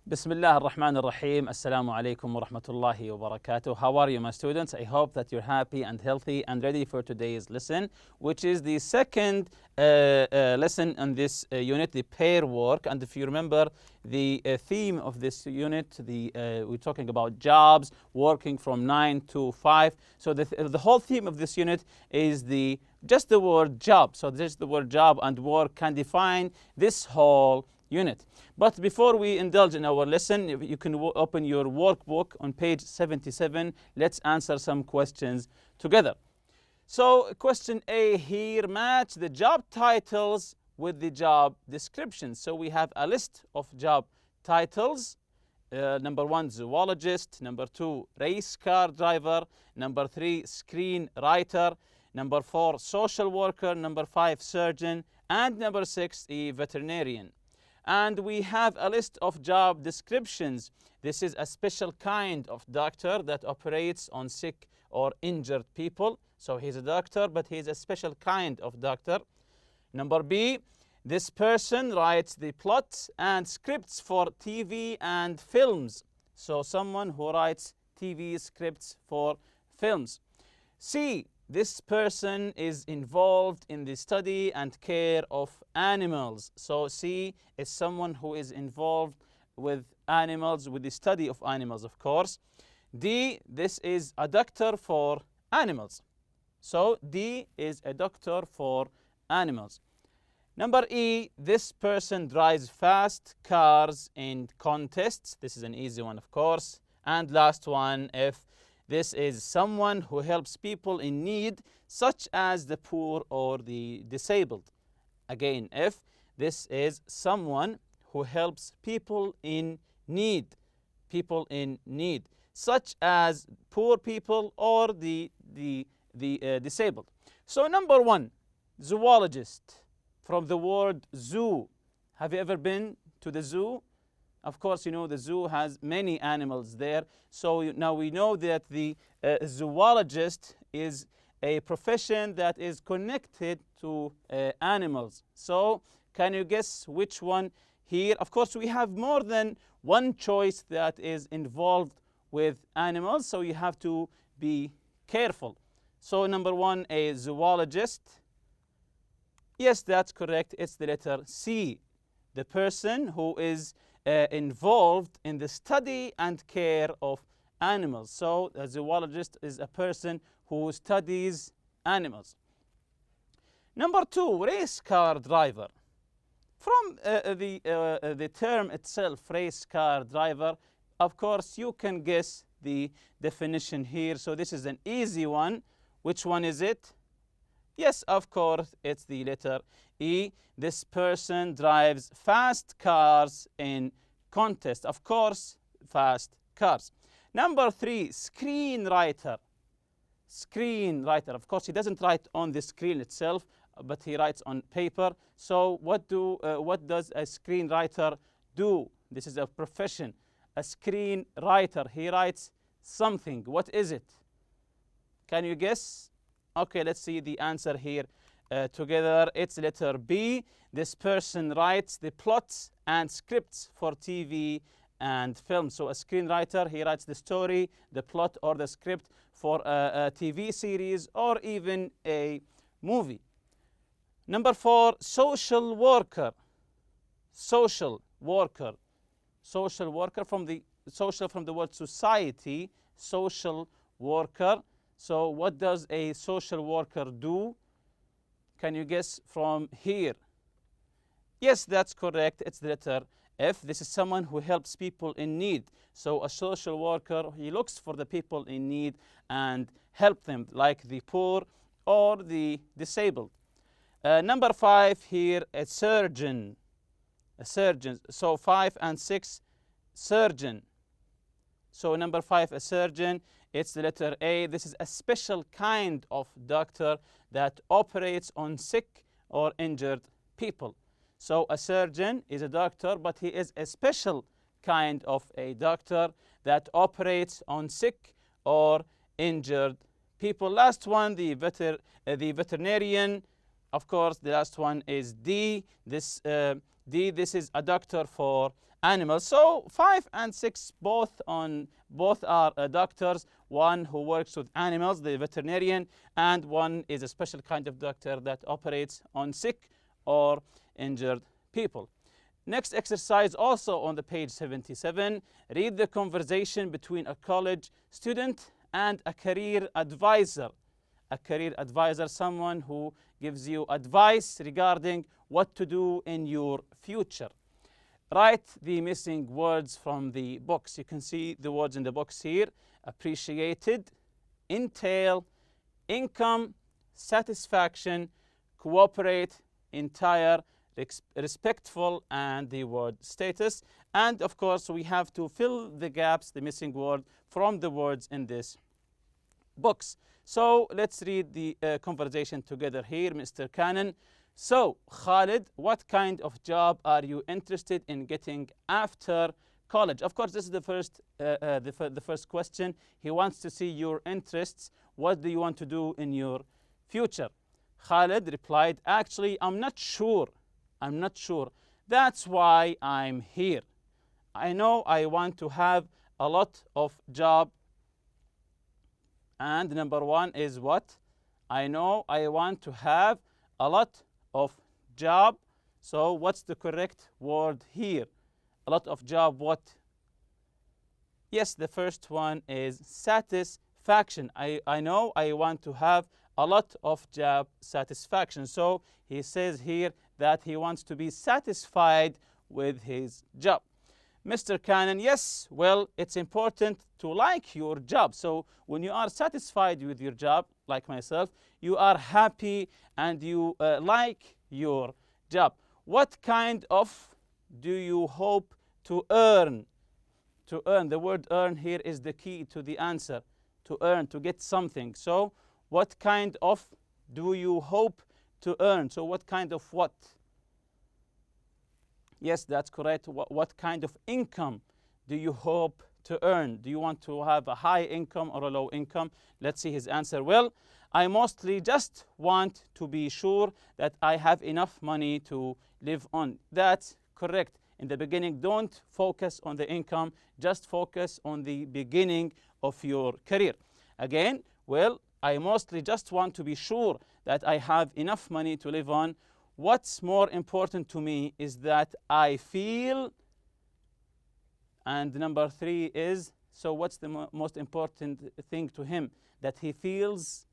بسم الله الرحمن الرحيم. Assalamu alaikum wa rahmatullahi wa barakatuh. How are you, my students? I hope that you're happy and healthy and ready for today's lesson, which is the second lesson on this unit, the pair work. And if you remember the theme of this unit, we're talking about jobs, working from 9 to 5. So the whole theme of this unit is just the word job. So just the word job and work can define this whole unit. But before we indulge in our lesson, you can open your workbook on page 77. Let's answer some questions together. So question A here, match the job titles with the job descriptions. So we have a list of job titles. Number 1, zoologist. Number 2, race car driver. Number 3, screenwriter. Number 4, social worker. Number 5, surgeon. And number 6, a veterinarian. And we have a list of job descriptions. This is a special kind of doctor that operates on sick or injured people. So he's a doctor, but he's a special kind of doctor. Number B, this person writes the plots and scripts for TV and films. So someone who writes TV scripts for films. C, this person is involved in the study and care of animals. So C is someone who is involved with animals, with the study of animals, of course. D, this is a doctor for animals. So D is a doctor for animals. Number E, this person drives fast cars in contests. This is an easy one, of course. And last one, F, this is someone who helps people in need, such as the poor or the disabled. Again, F, this is someone who helps people in need, such as poor people or the disabled. So number 1, zoologist, from the word zoo. Have you ever been to the zoo? Of course, you know the zoo has many animals there. So now we know that the zoologist is a profession that is connected to animals. So can you guess which one here? Of course, we have more than one choice that is involved with animals, so you have to be careful. So number 1, a zoologist. Yes, that's correct. It's the letter C. The person who is involved in the study and care of animals. So a zoologist is a person who studies animals. Number 2, race car driver. From the term itself, race car driver, of course you can guess the definition here. So this is an easy one. Which one is it? Yes, of course, it's the letter E. This person drives fast cars in contest. Of course, fast cars. Number 3, screenwriter. Screenwriter. Of course, he doesn't write on the screen itself, but he writes on paper. So what does a screenwriter do? This is a profession. A screenwriter. He writes something. What is it? Can you guess? Okay, let's see the answer here together. It's letter B. This person writes the plots and scripts for TV and film. So a screenwriter, he writes the story, the plot or the script for a TV series or even a movie. Number 4, social worker. Social worker. Social worker from the word society, social worker. So what does a social worker do? Can you guess from here? Yes, that's correct. It's the letter F. This is someone who helps people in need. So a social worker, he looks for the people in need and help them, like the poor or the disabled. Number 5 here, a surgeon. A surgeon. So 5 and 6, surgeon. So number 5, a surgeon. It's the letter A. This is a special kind of doctor that operates on sick or injured people. So a surgeon is a doctor, but he is a special kind of a doctor that operates on sick or injured people. Last one, the veterinarian. Of course, the last one is D. This is a doctor for animals. So 5 and 6 both are doctors. One who works with animals, the veterinarian, and one is a special kind of doctor that operates on sick or injured people. Next exercise, also on the page 77. Read the conversation between a college student and a career advisor. A career advisor, someone who gives you advice regarding what to do in your future. Write the missing words from the box. You can see the words in the box here: appreciated, entail, income, satisfaction, cooperate, entire, respectful, and the word status. And of course, we have to fill the gaps, the missing word, from the words in this box. So let's read the conversation together here. Mr. Cannon: so, Khalid, what kind of job are you interested in getting after college? Of course, this is the first question. He wants to see your interests. What do you want to do in your future? Khalid replied, actually, I'm not sure. That's why I'm here. I know I want to have a lot of job. And number one is what? I know I want to have a lot of job. So what's the correct word here? A lot of job, what? Yes, the first one is satisfaction. I know I want to have a lot of job satisfaction. So he says here that he wants to be satisfied with his job. Mr. Cannon: yes, well, it's important to like your job. So when you are satisfied with your job, like myself, you are happy and you like your job. What kind of do you hope to earn? To earn, the word earn here is the key to the answer. To earn, to get something. So what kind of do you hope to earn? So what kind of what? Yes, that's correct. What kind of income do you hope to earn? Do you want to have a high income or a low income? Let's see his answer. Well, I mostly just want to be sure that I have enough money to live on. That's correct. In the beginning, don't focus on the income. Just focus on the beginning of your career. Again, well, I mostly just want to be sure that I have enough money to live on. What's more important to me is that I feel, and number 3 is, so what's the most important thing to him? That he feels,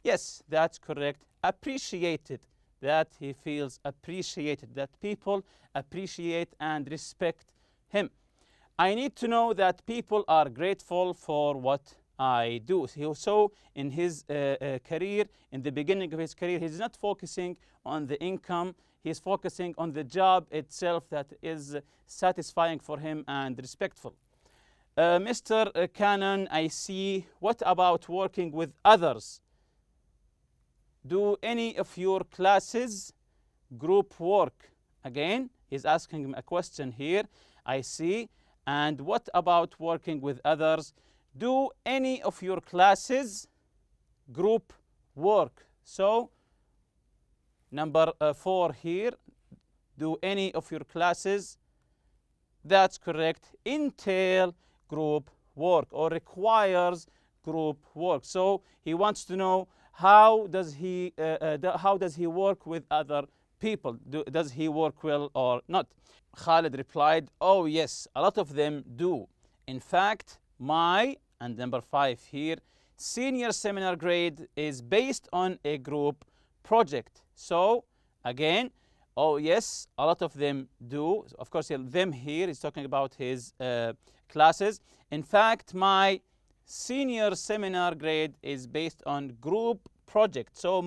yes, that's correct, appreciated, that he feels appreciated, that people appreciate and respect him. I need to know that people are grateful for what I do. So in his career, in the beginning of his career, he's not focusing on the income. He's focusing on the job itself that is satisfying for him and respectful. Mr. Cannon, I see. What about working with others? Do any of your classes group work? Again, he's asking him a question here. I see. And what about working with others? Do any of your classes group work? So, number 4 here. Do any of your classes? That's correct. Entail group work or requires group work. So he wants to know how does he work with other people? Does he work well or not? Khalid replied, oh yes, a lot of them do. In fact, my, and number 5 here, senior seminar grade is based on a group project. So again, oh yes, a lot of them do. Of course, them here is talking about his classes. In fact, my senior seminar grade is based on group project. So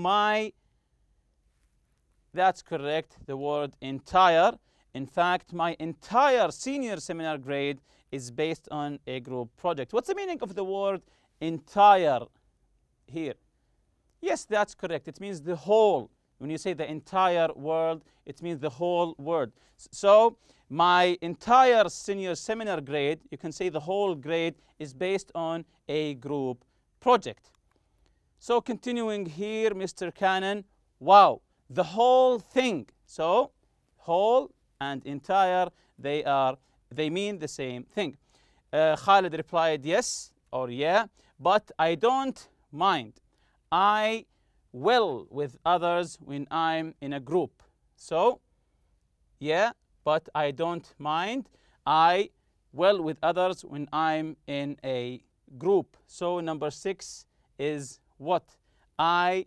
that's correct, the word entire. In fact, my entire senior seminar grade is based on a group project. What's the meaning of the word entire here? Yes, that's correct. It means the whole. When you say the entire world, it means the whole world. So my entire senior seminar grade, you can say the whole grade, is based on a group project. So continuing here, Mr. Cannon, wow, the whole thing. So whole and entire, they mean the same thing. Khalid replied yes or yeah, but I don't mind. I will with others when I'm in a group. So, yeah, but I don't mind. I will with others when I'm in a group. So number 6 is what? I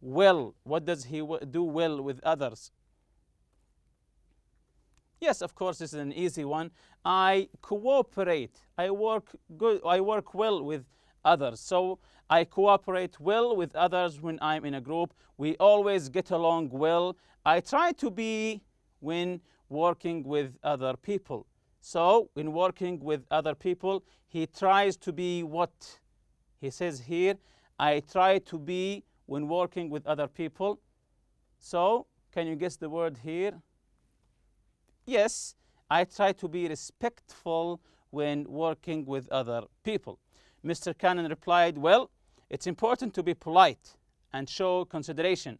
will. What does he do well with others? Yes, of course, this is an easy one. I cooperate. I work well with others. So I cooperate well with others when I'm in a group. We always get along well. I try to be when working with other people. So when working with other people, he tries to be what? He says here, I try to be when working with other people. So can you guess the word here? Yes, I try to be respectful when working with other people. Mr. Cannon replied, well, it's important to be polite and show consideration.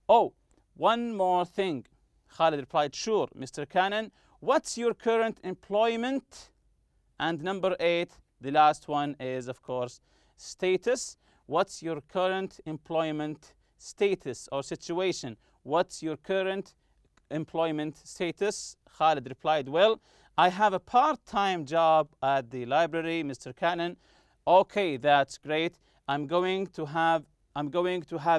Oh, one more thing. Khalid replied, sure, Mr. Cannon. What's your current employment? And number 8, the last one is, of course, status. What's your current employment status or situation? What's your current employment status? Khalid replied, well, I have a part-time job at the library, Mr. Cannon. Okay, that's great. I'm going to have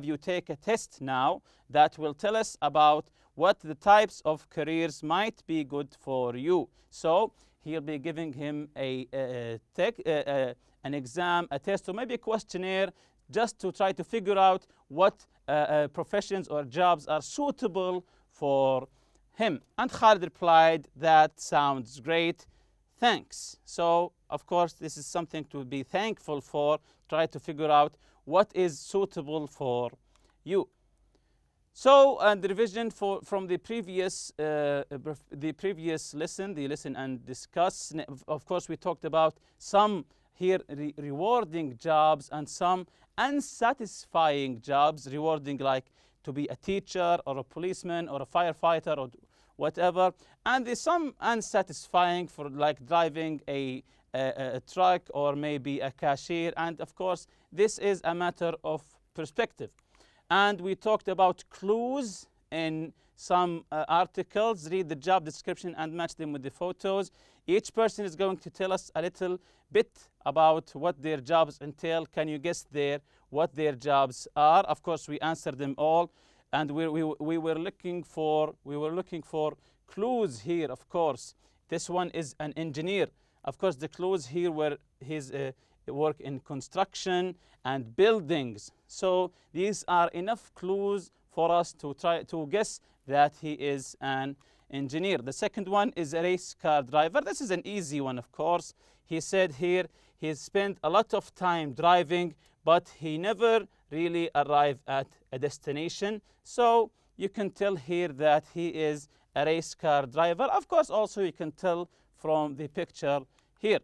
you take a test now that will tell us about what the types of careers might be good for you. So he'll be giving him an exam, a test, or maybe a questionnaire just to try to figure out what professions or jobs are suitable for him. And Khalid replied, that sounds great, thanks. So of course this is something to be thankful for. Try to figure out what is suitable for you. So, and the revision from the previous lesson, the listen and discuss. Of course, we talked about some here rewarding jobs and some unsatisfying jobs. Rewarding, like to be a teacher or a policeman or a firefighter or whatever. And there's some unsatisfying for like driving a truck or maybe a cashier. And of course, this is a matter of perspective. And we talked about clues in some articles. Read the job description and match them with the photos. Each person is going to tell us a little bit about what their jobs entail. Can you guess what their jobs are? Of course, we answered them all, and we were looking for clues here. Of course, this one is an engineer. Of course, the clues here were his work in construction and buildings. So these are enough clues for us to try to guess that he is an engineer. The second one is a race car driver. This is an easy one, of course. He said here he spent a lot of time driving, but he never really arrived at a destination. So you can tell here that he is a race car driver. Of course, also you can tell from the picture here.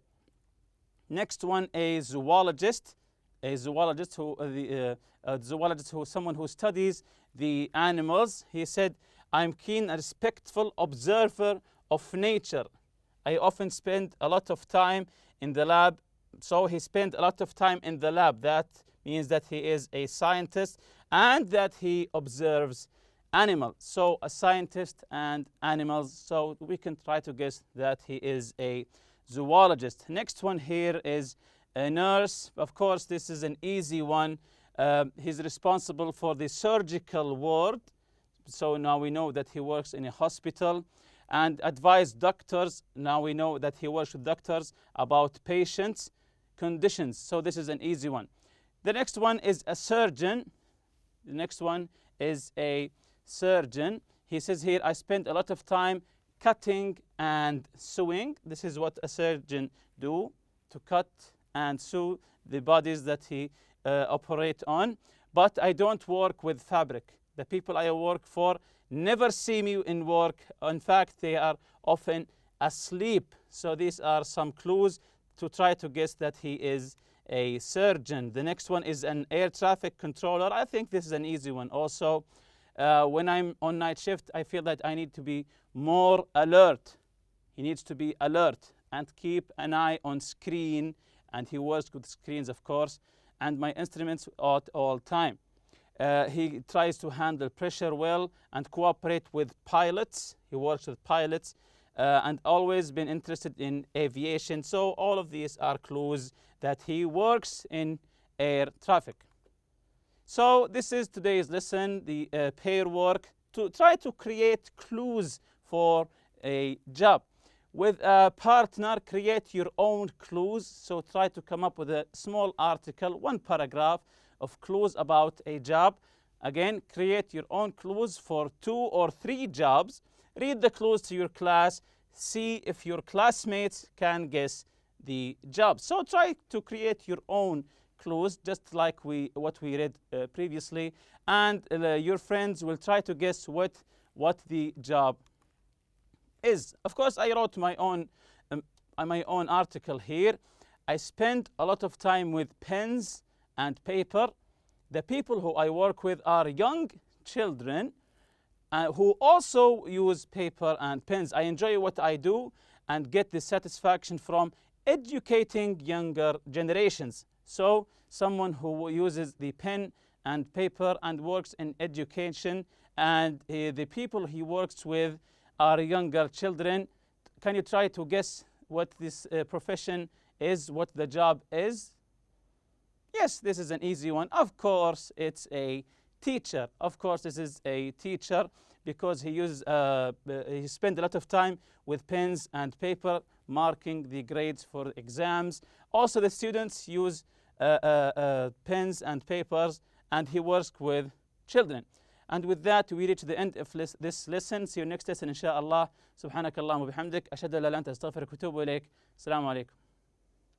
Next one, a zoologist. A zoologist who someone who studies the animals. He said, I'm keen and respectful observer of nature. I often spend a lot of time in the lab. So he spent a lot of time in the lab. That means that he is a scientist and that he observes animals. So a scientist and animals. So we can try to guess that he is a zoologist. Next one here is a nurse. Of course, this is an easy one. He's responsible for the surgical ward. So now we know that he works in a hospital. And advise doctors. Now we know that he works with doctors about patients' conditions. So this is an easy one. The next one is a surgeon. The next one is a surgeon. He says here, I spend a lot of time cutting and sewing. This is what a surgeon do, to cut and sew the bodies that he operate on. But I don't work with fabric. The people I work for never see me in work. In fact, they are often asleep. So these are some clues to try to guess that he is a surgeon. The next one is an air traffic controller. I think this is an easy one also. when I'm on night shift, I feel that I need to be more alert. He needs to be alert and keep an eye on screen, and he works with screens, of course, and my instruments at all time. He tries to handle pressure well and cooperate with pilots. He works with pilots and always been interested in aviation. So all of these are clues that he works in air traffic. So this is today's lesson, the pair work, to try to create clues for a job. With a partner, create your own clues. So try to come up with a small article, one paragraph of clues about a job. Again, create your own clues for 2 or 3 jobs. Read the clues to your class. See if your classmates can guess the job. So try to create your own clues, just like what we read previously, and your friends will try to guess what the job is. Of course, I wrote my own article here. I spend a lot of time with pens and paper. The people who I work with are young children who also use paper and pens. I enjoy what I do and get the satisfaction from educating younger generations. So someone who uses the pen and paper and works in education, and the people he works with are younger children. Can you try to guess what this profession is, what the job is? Yes, this is an easy one. Of course, it's a teacher. Of course, this is a teacher because he spends a lot of time with pens and paper marking the grades for exams. Also, the students use pens and papers, and he works with children. And with that, we reach the end of this lesson. See you next lesson, inshallah. سبحانك اللهم وبحمدك أشهد أن لا إله إلا أنت أستغفرك وأتوب إليك. السلام عليكم.